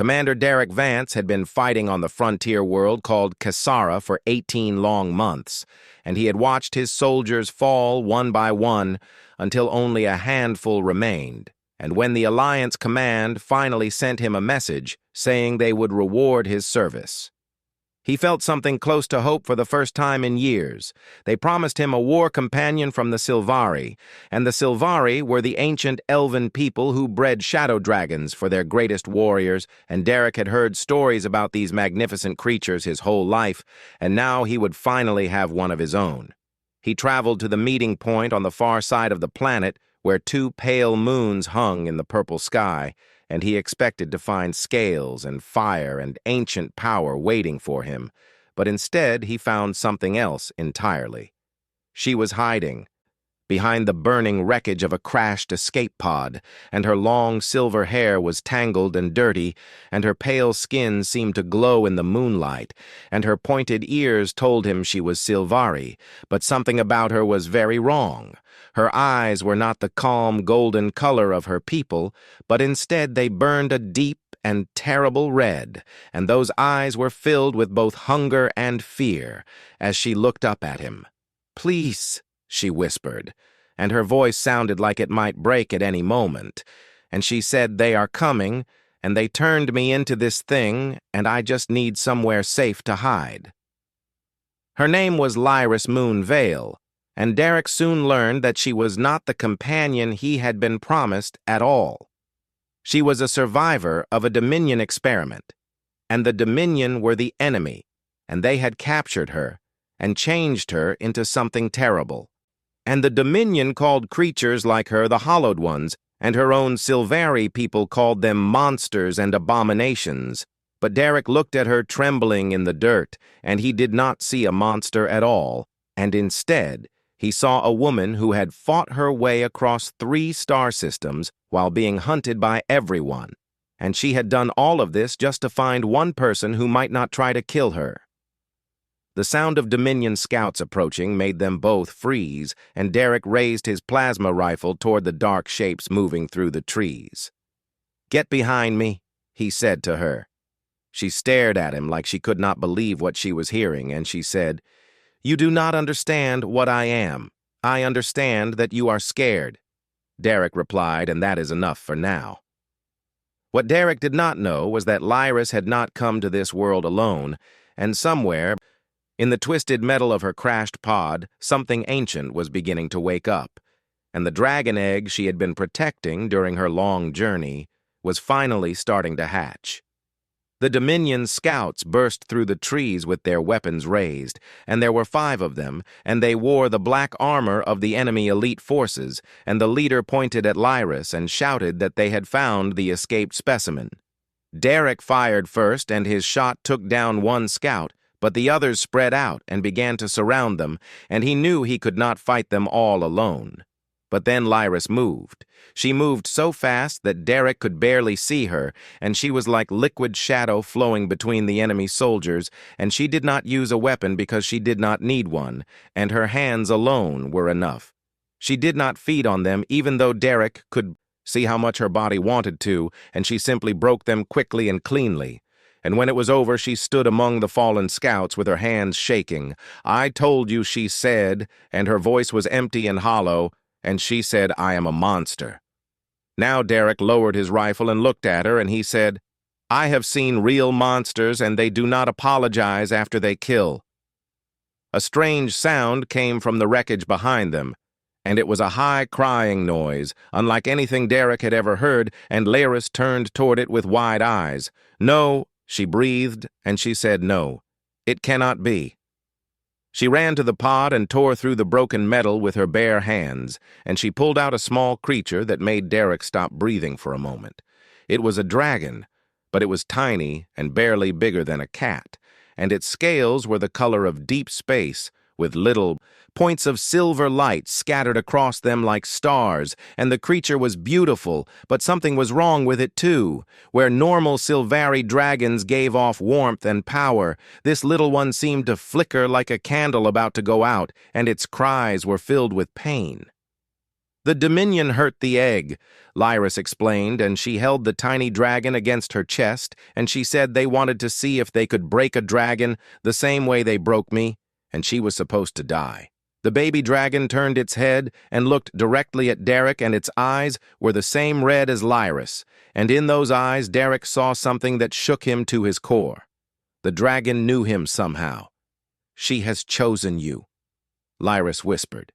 Commander Derek Vance had been fighting on the frontier world called Kasara for 18 long months, and he had watched his soldiers fall one by one until only a handful remained. And when the Alliance Command finally sent him a message saying they would reward his service, he felt something close to hope for the first time in years. They promised him a war companion from the Sylvari, and the Sylvari were the ancient elven people who bred shadow dragons for their greatest warriors, and Derek had heard stories about these magnificent creatures his whole life, and now he would finally have one of his own. He traveled to the meeting point on the far side of the planet, where two pale moons hung in the purple sky, and he expected to find scales and fire and ancient power waiting for him, but instead he found something else entirely. She was hiding behind the burning wreckage of a crashed escape pod, and her long silver hair was tangled and dirty, and her pale skin seemed to glow in the moonlight, and her pointed ears told him she was Sylvari, but something about her was very wrong. Her eyes were not the calm golden color of her people, but instead they burned a deep and terrible red, and those eyes were filled with both hunger and fear as she looked up at him. "Please," she whispered, and her voice sounded like it might break at any moment, and she said, "They are coming, and they turned me into this thing, and I just need somewhere safe to hide." Her name was Lyris Moonvale, and Derek soon learned that she was not the companion he had been promised at all. She was a survivor of a Dominion experiment, and the Dominion were the enemy, and they had captured her and changed her into something terrible. And the Dominion called creatures like her the Hallowed Ones, and her own Sylvari people called them monsters and abominations. But Derek looked at her trembling in the dirt, and he did not see a monster at all, and instead he saw a woman who had fought her way across 3 star systems while being hunted by everyone, and she had done all of this just to find one person who might not try to kill her. The sound of Dominion scouts approaching made them both freeze, and Derek raised his plasma rifle toward the dark shapes moving through the trees. "Get behind me," he said to her. She stared at him like she could not believe what she was hearing, and she said, "You do not understand what I am. I understand that you are scared." Derek replied, "And that is enough for now." What Derek did not know was that Lyris had not come to this world alone, and somewhere in the twisted metal of her crashed pod, something ancient was beginning to wake up, and the dragon egg she had been protecting during her long journey was finally starting to hatch. The Dominion scouts burst through the trees with their weapons raised, and there were 5 of them, and they wore the black armor of the enemy elite forces, and the leader pointed at Lyris and shouted that they had found the escaped specimen. Derek fired first, and his shot took down one scout, but the others spread out and began to surround them, and he knew he could not fight them all alone. But then Lyris moved. She moved so fast that Derek could barely see her, and she was like liquid shadow flowing between the enemy soldiers, and she did not use a weapon because she did not need one, and her hands alone were enough. She did not feed on them, even though Derek could see how much her body wanted to, and she simply broke them quickly and cleanly. And when it was over, she stood among the fallen scouts with her hands shaking. "I told you," she said, and her voice was empty and hollow, and she said, "I am a monster." Now Derek lowered his rifle and looked at her, and he said, "I have seen real monsters, and they do not apologize after they kill." A strange sound came from the wreckage behind them, and it was a high crying noise, unlike anything Derek had ever heard, and Lyris turned toward it with wide eyes. "No," she breathed, and she said, "No, it cannot be." She ran to the pod and tore through the broken metal with her bare hands, and she pulled out a small creature that made Derek stop breathing for a moment. It was a dragon, but it was tiny and barely bigger than a cat, and its scales were the color of deep space, with little points of silver light scattered across them like stars, and the creature was beautiful, but something was wrong with it too. Where normal Sylvari dragons gave off warmth and power, this little one seemed to flicker like a candle about to go out, and its cries were filled with pain. The Dominion hurt the egg, Lyris explained, and she held the tiny dragon against her chest, and she said they wanted to see if they could break a dragon the same way they broke me, and she was supposed to die. The baby dragon turned its head and looked directly at Derek, and its eyes were the same red as Lyris, and in those eyes Derek saw something that shook him to his core. The dragon knew him somehow. "She has chosen you," Lyris whispered.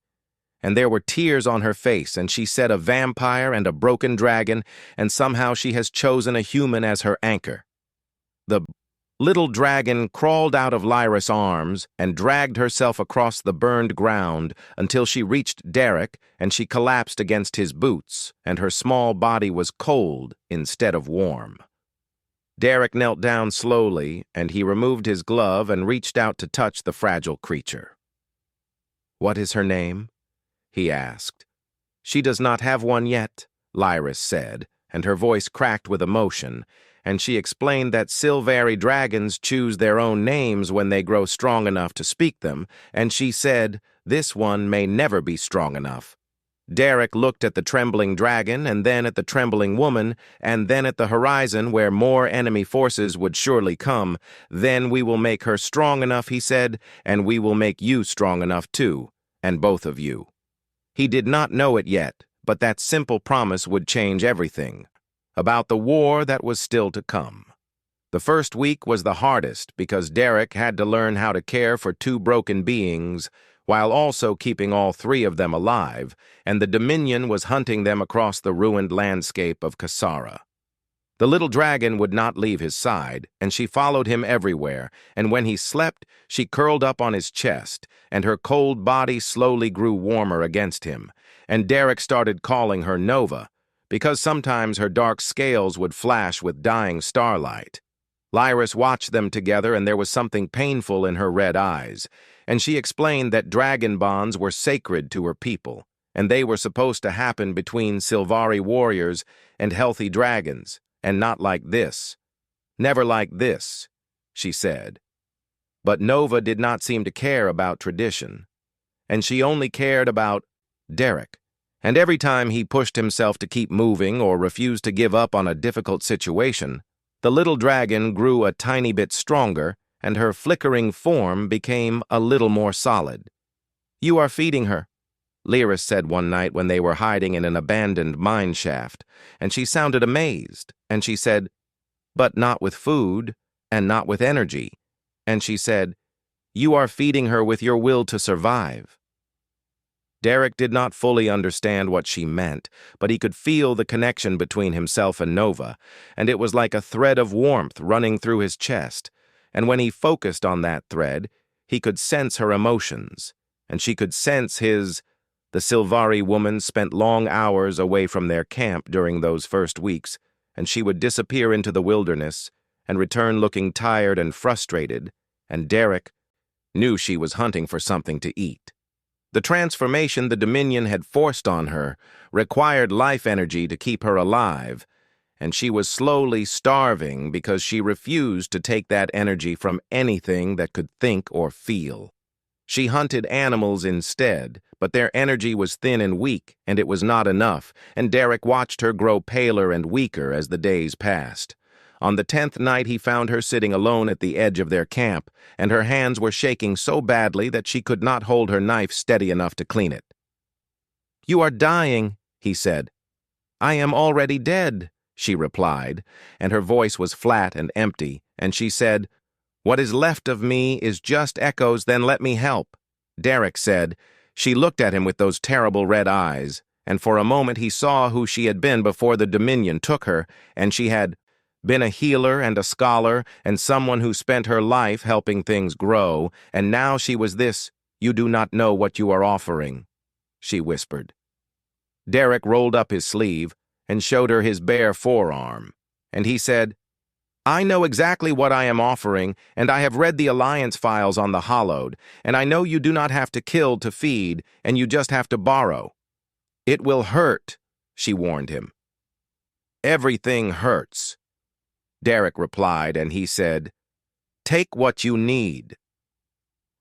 And there were tears on her face, and she said a vampire and a broken dragon, and somehow she has chosen a human as her anchor. The little dragon crawled out of Lyris' arms and dragged herself across the burned ground until she reached Derek, and she collapsed against his boots, and her small body was cold instead of warm. Derek knelt down slowly, and he removed his glove and reached out to touch the fragile creature. "What is her name?" he asked. "She does not have one yet," Lyris said, and her voice cracked with emotion, and she explained that Sylvari dragons choose their own names when they grow strong enough to speak them, and she said, "This one may never be strong enough." Derek looked at the trembling dragon, and then at the trembling woman, and then at the horizon where more enemy forces would surely come. "Then we will make her strong enough," he said, "and we will make you strong enough too, and both of you." He did not know it yet, but that simple promise would change everything. About the war that was still to come. The first week was the hardest because Derek had to learn how to care for two broken beings while also keeping all three of them alive, and the Dominion was hunting them across the ruined landscape of Kasara. The little dragon would not leave his side, and she followed him everywhere, and when he slept, she curled up on his chest, and her cold body slowly grew warmer against him, and Derek started calling her Nova, because sometimes her dark scales would flash with dying starlight. Lyris watched them together, and there was something painful in her red eyes, and she explained that dragon bonds were sacred to her people, and they were supposed to happen between Sylvari warriors and healthy dragons, and not like this. "Never like this," she said. But Nova did not seem to care about tradition, and she only cared about Derek. And every time he pushed himself to keep moving or refused to give up on a difficult situation, the little dragon grew a tiny bit stronger, and her flickering form became a little more solid. "You are feeding her," Lyris said one night when they were hiding in an abandoned mine shaft, and she sounded amazed, and she said, "But not with food, and not with energy." And she said, "You are feeding her with your will to survive." Derek did not fully understand what she meant, but he could feel the connection between himself and Nova, and it was like a thread of warmth running through his chest, and when he focused on that thread, he could sense her emotions, and she could sense his. The Sylvari woman spent long hours away from their camp during those first weeks, and she would disappear into the wilderness and return looking tired and frustrated, and Derek knew she was hunting for something to eat. The transformation the Dominion had forced on her required life energy to keep her alive, and she was slowly starving because she refused to take that energy from anything that could think or feel. She hunted animals instead, but their energy was thin and weak, and it was not enough, and Derek watched her grow paler and weaker as the days passed. On the 10th night he found her sitting alone at the edge of their camp, and her hands were shaking so badly that she could not hold her knife steady enough to clean it. "You are dying," he said. "I am already dead," she replied, and her voice was flat and empty, and she said, "What is left of me is just echoes, then let me help." Derek said. She looked at him with those terrible red eyes, and for a moment he saw who she had been before the Dominion took her, and she had been a healer and a scholar and someone who spent her life helping things grow, and now she was this. "You do not know what you are offering," she whispered. Derek rolled up his sleeve and showed her his bare forearm, and he said, "I know exactly what I am offering, and I have read the Alliance files on the Hallowed, and I know you do not have to kill to feed, and you just have to borrow." "It will hurt," she warned him. "Everything hurts," Derek replied, and he said, "Take what you need."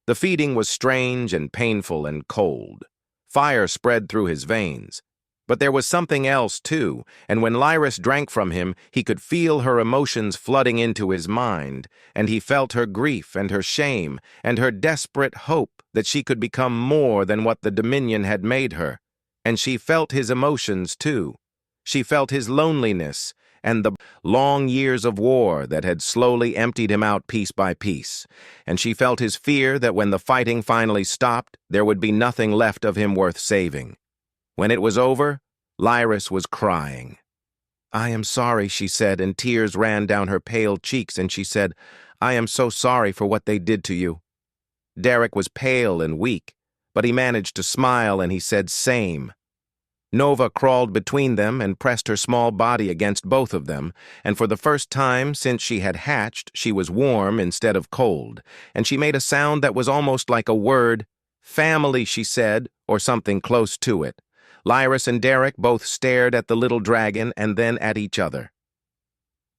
The feeding was strange and painful and cold. Fire spread through his veins, But there was something else, too, and when Lyris drank from him, he could feel her emotions flooding into his mind, and he felt her grief and her shame and her desperate hope that she could become more than what the Dominion had made her. And she felt his emotions, too. She felt his loneliness and the long years of war that had slowly emptied him out piece by piece. And she felt his fear that when the fighting finally stopped, there would be nothing left of him worth saving. When it was over, Lyris was crying. "I am sorry," she said, and tears ran down her pale cheeks, and she said, "I am so sorry for what they did to you." Derek was pale and weak, but he managed to smile, and he said, "Same." Nova crawled between them and pressed her small body against both of them, and for the first time since she had hatched, she was warm instead of cold, and she made a sound that was almost like a word. "Family," she said, or something close to it. Lyris and Derek both stared at the little dragon and then at each other.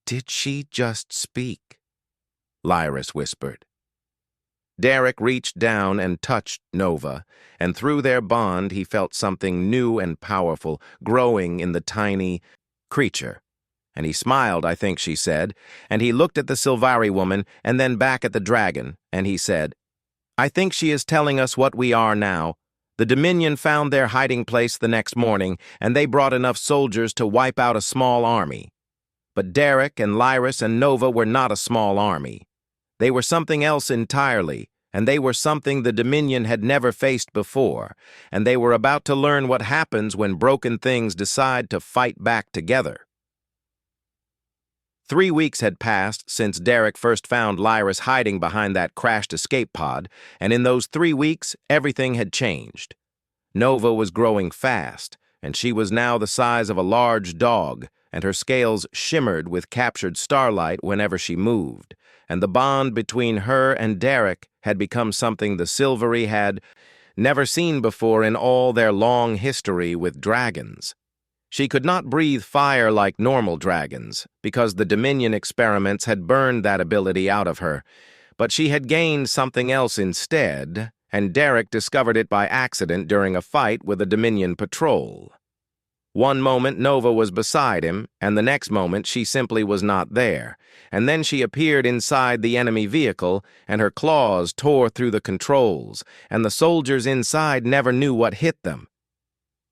"Did she just speak?" Lyris whispered. Derek reached down and touched Nova, and through their bond he felt something new and powerful growing in the tiny creature. And he smiled, I think she said, and he looked at the Sylvari woman and then back at the dragon, and he said, "I think she is telling us what we are now. The Dominion found their hiding place the next morning, and they brought enough soldiers to wipe out a small army. But Derek and Lyris and Nova were not a small army. They were something else entirely, and they were something the Dominion had never faced before, and they were about to learn what happens when broken things decide to fight back together." 3 weeks had passed since Derek first found Lyris hiding behind that crashed escape pod, and in those 3 weeks, everything had changed. Nova was growing fast, and she was now the size of a large dog, and her scales shimmered with captured starlight whenever she moved, and the bond between her and Derek had become something the Sylvari had never seen before in all their long history with dragons. She could not breathe fire like normal dragons, because the Dominion experiments had burned that ability out of her, but she had gained something else instead, and Derek discovered it by accident during a fight with a Dominion patrol. One moment Nova was beside him, and the next moment she simply was not there, and then she appeared inside the enemy vehicle, and her claws tore through the controls, and the soldiers inside never knew what hit them.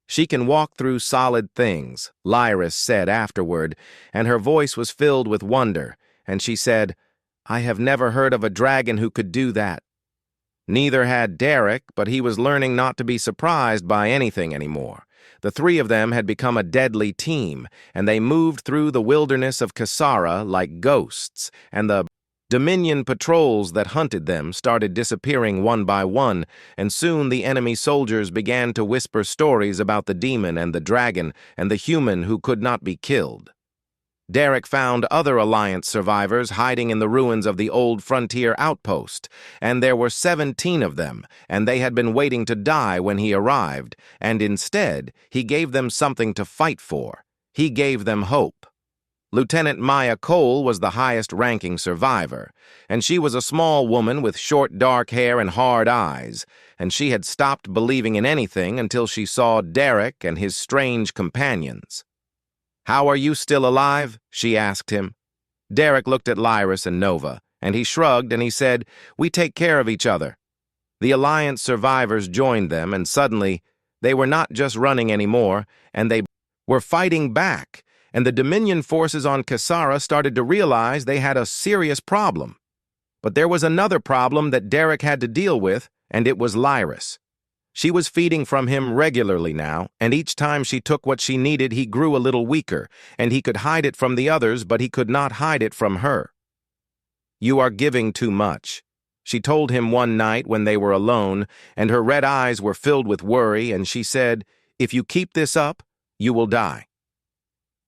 "She can walk through solid things," Lyris said afterward, and her voice was filled with wonder, and she said, "I have never heard of a dragon who could do that." Neither had Derek, but he was learning not to be surprised by anything anymore. The three of them had become a deadly team, and they moved through the wilderness of Kasara like ghosts, and the Dominion patrols that hunted them started disappearing one by one, and soon the enemy soldiers began to whisper stories about the demon and the dragon and the human who could not be killed. Derek found other Alliance survivors hiding in the ruins of the old frontier outpost, and there were 17 of them, and they had been waiting to die when he arrived, and instead he gave them something to fight for. He gave them hope. Lieutenant Maya Cole was the highest-ranking survivor, and she was a small woman with short dark hair and hard eyes, and she had stopped believing in anything until she saw Derek and his strange companions. "How are you still alive?" she asked him. Derek looked at Lyris and Nova, and he shrugged and he said, "We take care of each other." The Alliance survivors joined them, and suddenly they were not just running anymore, and they were fighting back. And the Dominion forces on Kasara started to realize they had a serious problem. But there was another problem that Derek had to deal with, and it was Lyris. She was feeding from him regularly now, and each time she took what she needed, he grew a little weaker, and he could hide it from the others, but he could not hide it from her. "You are giving too much," she told him one night when they were alone, and her red eyes were filled with worry, and she said, "If you keep this up, you will die."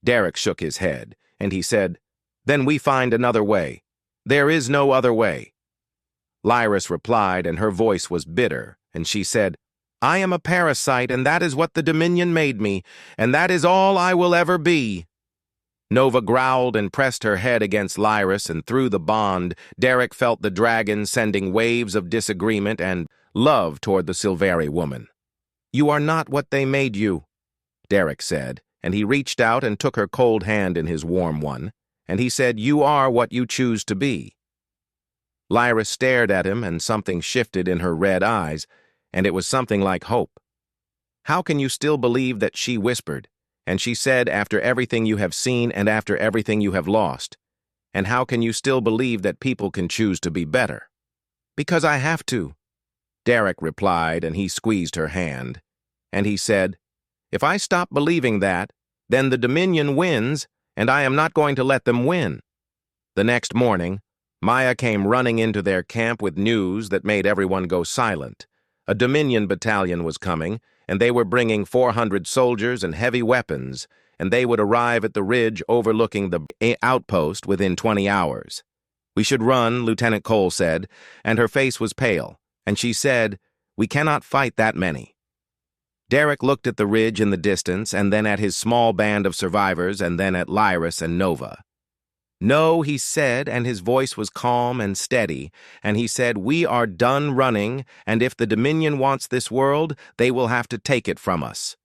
Derek shook his head, and he said, "Then we find another way. There is no other way." Lyris replied, and her voice was bitter, and she said, "I am a parasite, and that is what the Dominion made me, and that is all I will ever be." Nova growled and pressed her head against Lyris, and through the bond, Derek felt the dragon sending waves of disagreement and love toward the Sylvari woman. "You are not what they made you." Derek said, and he reached out and took her cold hand in his warm one, and he said, "You are what you choose to be." Lyra stared at him, and something shifted in her red eyes, and it was something like hope. "How can you still believe that?" she whispered, and she said, "After everything you have seen and after everything you have lost. And how can you still believe that people can choose to be better?" "Because I have to," Derek replied, and he squeezed her hand. And he said, "If I stop believing that, then the Dominion wins, and I am not going to let them win." The next morning, Maya came running into their camp with news that made everyone go silent. A Dominion battalion was coming, and they were bringing 400 soldiers and heavy weapons, and they would arrive at the ridge overlooking the outpost within 20 hours. "We should run," Lieutenant Cole said, and her face was pale, and she said, "We cannot fight that many." Derek looked at the ridge in the distance, and then at his small band of survivors, and then at Lyris and Nova. "No," he said, and his voice was calm and steady, and he said, "We are done running, and if the Dominion wants this world, they will have to take it from us."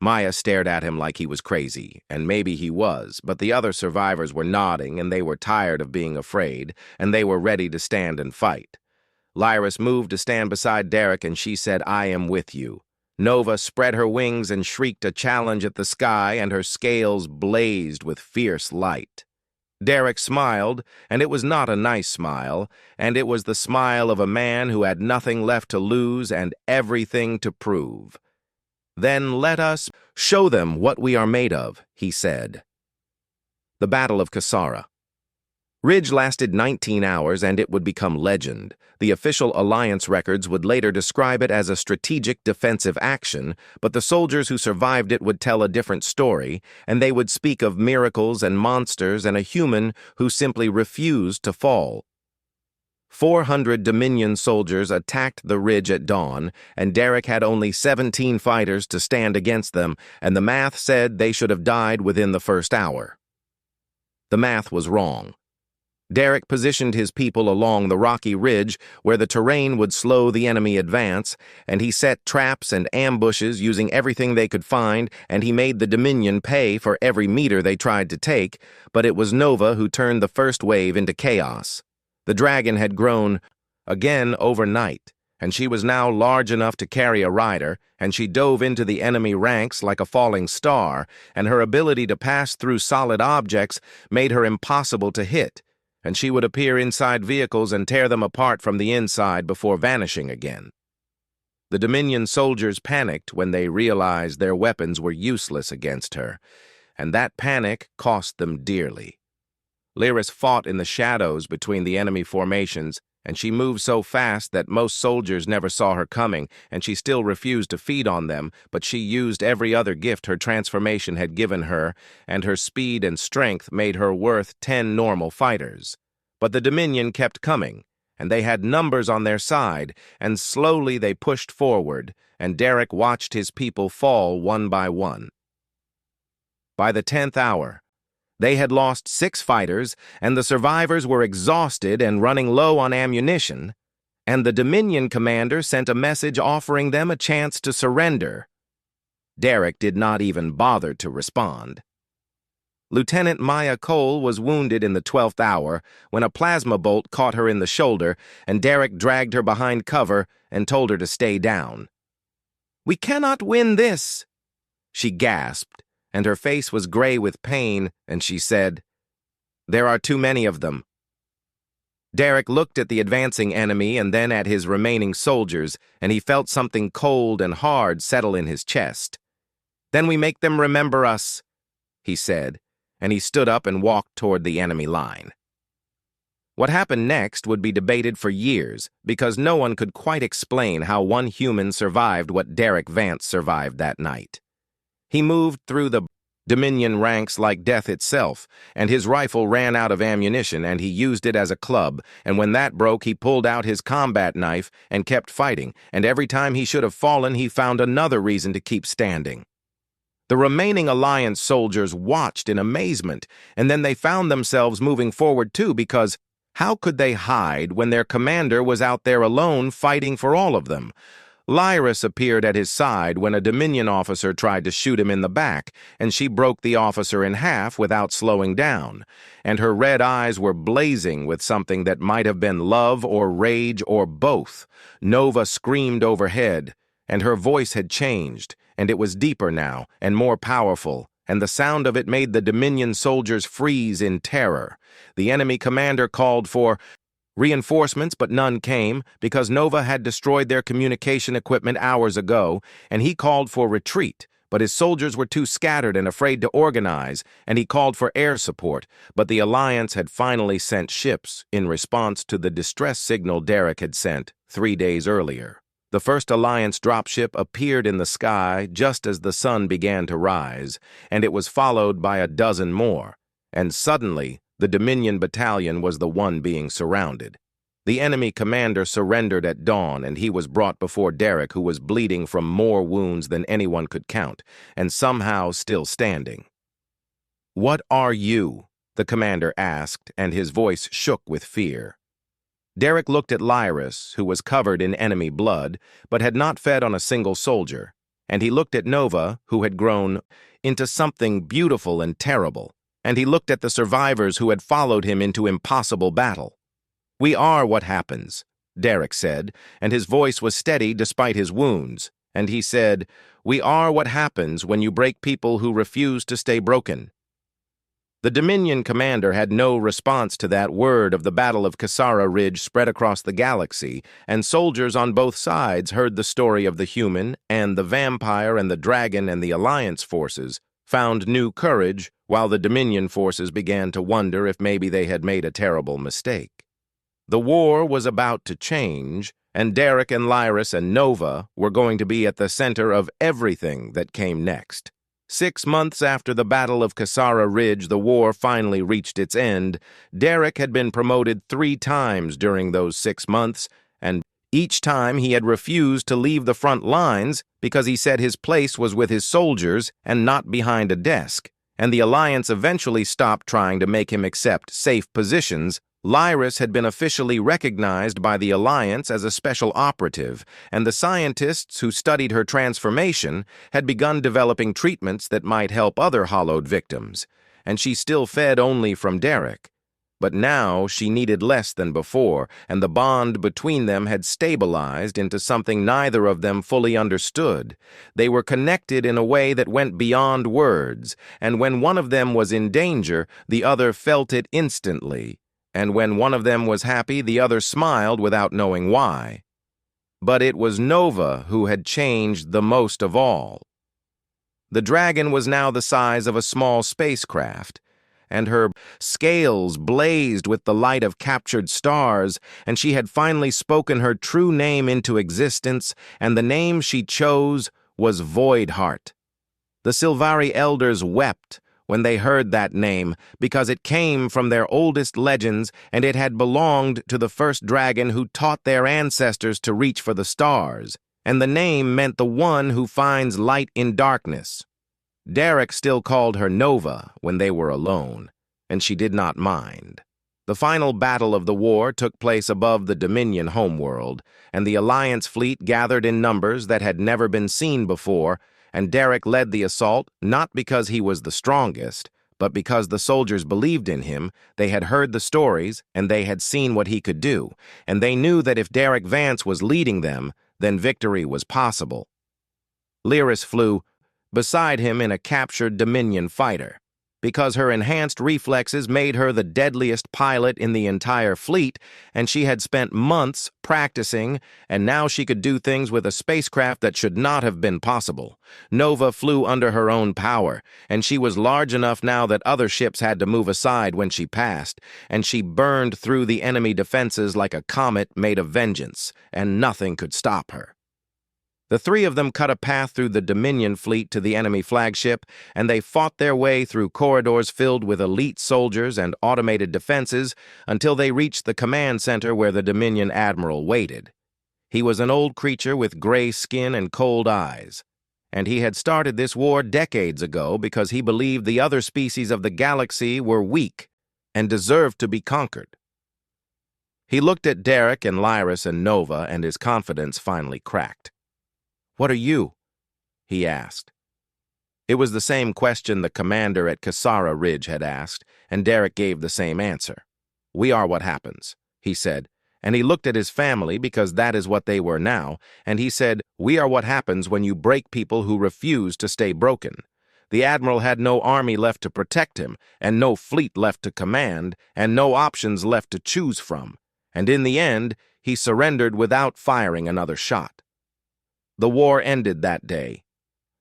Maya stared at him like he was crazy, and maybe he was, but the other survivors were nodding, and they were tired of being afraid, and they were ready to stand and fight. Lyris moved to stand beside Derek, and she said, "I am with you." Nova spread her wings and shrieked a challenge at the sky, and her scales blazed with fierce light. Derek smiled, and it was not a nice smile, and it was the smile of a man who had nothing left to lose and everything to prove. "Then let us show them what we are made of," he said. The Battle of Kasara. Ridge lasted 19 hours, and it would become legend. The official alliance records would later describe it as a strategic defensive action, but the soldiers who survived it would tell a different story, and they would speak of miracles and monsters and a human who simply refused to fall. 400 Dominion soldiers attacked the ridge at dawn, and Derek had only 17 fighters to stand against them, and the math said they should have died within the first hour. The math was wrong. Derek positioned his people along the rocky ridge where the terrain would slow the enemy advance, and he set traps and ambushes using everything they could find, and he made the Dominion pay for every meter they tried to take, but it was Nova who turned the first wave into chaos. The dragon had grown again overnight, and she was now large enough to carry a rider, and she dove into the enemy ranks like a falling star, and her ability to pass through solid objects made her impossible to hit, and she would appear inside vehicles and tear them apart from the inside before vanishing again. The Dominion soldiers panicked when they realized their weapons were useless against her, and that panic cost them dearly. Lyris fought in the shadows between the enemy formations, and she moved so fast that most soldiers never saw her coming, and she still refused to feed on them, but she used every other gift her transformation had given her, and her speed and strength made her worth 10 normal fighters. But the Dominion kept coming, and they had numbers on their side, and slowly they pushed forward, and Derek watched his people fall one by one. By the 10th hour, they had lost 6 fighters, and the survivors were exhausted and running low on ammunition, and the Dominion commander sent a message offering them a chance to surrender. Derek did not even bother to respond. Lieutenant Maya Cole was wounded in the 12th hour when a plasma bolt caught her in the shoulder, and Derek dragged her behind cover and told her to stay down. "We cannot win this," she gasped, and her face was gray with pain, and she said, "There are too many of them." Derek looked at the advancing enemy and then at his remaining soldiers, and he felt something cold and hard settle in his chest. "Then we make them remember us," he said, and he stood up and walked toward the enemy line. What happened next would be debated for years, because no one could quite explain how one human survived what Derek Vance survived that night. He moved through the Dominion ranks like death itself, and his rifle ran out of ammunition, and he used it as a club, and when that broke, he pulled out his combat knife and kept fighting, and every time he should have fallen, he found another reason to keep standing. The remaining Alliance soldiers watched in amazement, and then they found themselves moving forward too, because how could they hide when their commander was out there alone fighting for all of them? Lyris appeared at his side when a Dominion officer tried to shoot him in the back, and she broke the officer in half without slowing down, and her red eyes were blazing with something that might have been love or rage or both. Nova screamed overhead, and her voice had changed, and it was deeper now and more powerful, and the sound of it made the Dominion soldiers freeze in terror. The enemy commander called for reinforcements, but none came because Nova had destroyed their communication equipment hours ago, and he called for retreat, but his soldiers were too scattered and afraid to organize, and he called for air support, but the Alliance had finally sent ships in response to the distress signal Derek had sent 3 days earlier. The first Alliance dropship appeared in the sky just as the sun began to rise, and it was followed by a dozen more, and suddenly the Dominion battalion was the one being surrounded. The enemy commander surrendered at dawn, and he was brought before Derek, who was bleeding from more wounds than anyone could count, and somehow still standing. "What are you?" the commander asked, and his voice shook with fear. Derek looked at Lyris, who was covered in enemy blood, but had not fed on a single soldier, and he looked at Nova, who had grown into something beautiful and terrible, and he looked at the survivors who had followed him into impossible battle. "We are what happens," Derek said, and his voice was steady despite his wounds, and he said, "We are what happens when you break people who refuse to stay broken." The Dominion commander had no response to that. Word of the Battle of Kasara Ridge spread across the galaxy, and soldiers on both sides heard the story of the human and the vampire, and the dragon and the Alliance forces found new courage, while the Dominion forces began to wonder if maybe they had made a terrible mistake. The war was about to change, and Derek and Lyris and Nova were going to be at the center of everything that came next. 6 months after the Battle of Kasara Ridge, the war finally reached its end. Derek had been promoted 3 times during those 6 months, and each time he had refused to leave the front lines because he said his place was with his soldiers and not behind a desk, and the Alliance eventually stopped trying to make him accept safe positions. Lyris had been officially recognized by the Alliance as a special operative, and the scientists who studied her transformation had begun developing treatments that might help other hollowed victims, and she still fed only from Derek. But now she needed less than before, and the bond between them had stabilized into something neither of them fully understood. They were connected in a way that went beyond words, and when one of them was in danger, the other felt it instantly, and when one of them was happy, the other smiled without knowing why. But it was Nova who had changed the most of all. The dragon was now the size of a small spacecraft, and her scales blazed with the light of captured stars, and she had finally spoken her true name into existence, and the name she chose was Voidheart. The Sylvari elders wept when they heard that name, because it came from their oldest legends, and it had belonged to the first dragon who taught their ancestors to reach for the stars, and the name meant the one who finds light in darkness. Derek still called her Nova when they were alone, and she did not mind. The final battle of the war took place above the Dominion homeworld, and the Alliance fleet gathered in numbers that had never been seen before, and Derek led the assault not because he was the strongest, but because the soldiers believed in him. They had heard the stories, and they had seen what he could do, and they knew that if Derek Vance was leading them, then victory was possible. Lyris flew beside him in a captured Dominion fighter, because her enhanced reflexes made her the deadliest pilot in the entire fleet, and she had spent months practicing, and now she could do things with a spacecraft that should not have been possible. Nova flew under her own power, and she was large enough now that other ships had to move aside when she passed, and she burned through the enemy defenses like a comet made of vengeance, and nothing could stop her. The 3 of them cut a path through the Dominion fleet to the enemy flagship, and they fought their way through corridors filled with elite soldiers and automated defenses until they reached the command center where the Dominion admiral waited. He was an old creature with gray skin and cold eyes, and he had started this war decades ago because he believed the other species of the galaxy were weak and deserved to be conquered. He looked at Derek and Lyris and Nova, and his confidence finally cracked. "What are you?" he asked. It was the same question the commander at Kasara Ridge had asked, and Derek gave the same answer. "We are what happens," he said, and he looked at his family because that is what they were now, and he said, "We are what happens when you break people who refuse to stay broken." The admiral had no army left to protect him, and no fleet left to command, and no options left to choose from, and in the end, he surrendered without firing another shot. The war ended that day.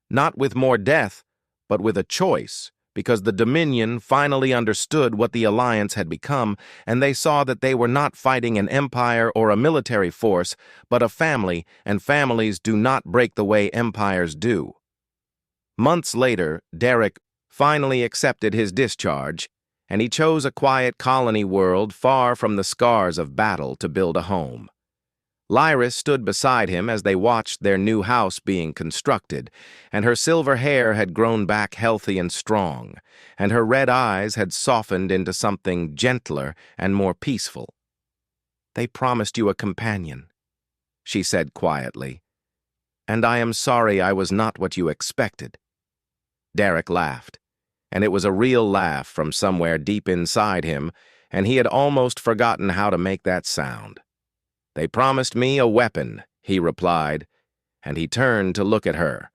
Not with more death, but with a choice, because the Dominion finally understood what the Alliance had become, and they saw that they were not fighting an empire or a military force, but a family, and families do not break the way empires do. Months later, Derek finally accepted his discharge, and he chose a quiet colony world far from the scars of battle to build a home. Lyris stood beside him as they watched their new house being constructed, and her silver hair had grown back healthy and strong, and her red eyes had softened into something gentler and more peaceful. "They promised you a companion," she said quietly, "and I am sorry I was not what you expected." Derek laughed, and it was a real laugh from somewhere deep inside him, and he had almost forgotten how to make that sound. "They promised me a weapon," he replied, and he turned to look at her,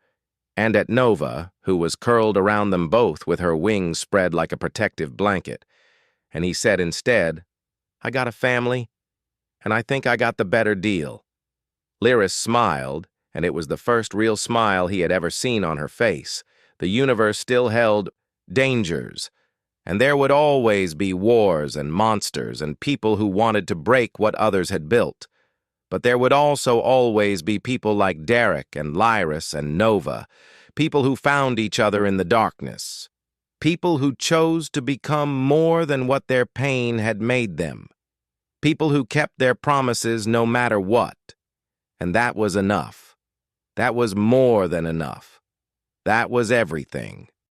and at Nova, who was curled around them both with her wings spread like a protective blanket, and he said instead, "I got a family, and I think I got the better deal." Lyris smiled, and it was the first real smile he had ever seen on her face. The universe still held dangers, and there would always be wars and monsters and people who wanted to break what others had built. But there would also always be people like Derek and Lyris and Nova, people who found each other in the darkness, people who chose to become more than what their pain had made them, people who kept their promises no matter what. And that was enough. That was more than enough. That was everything.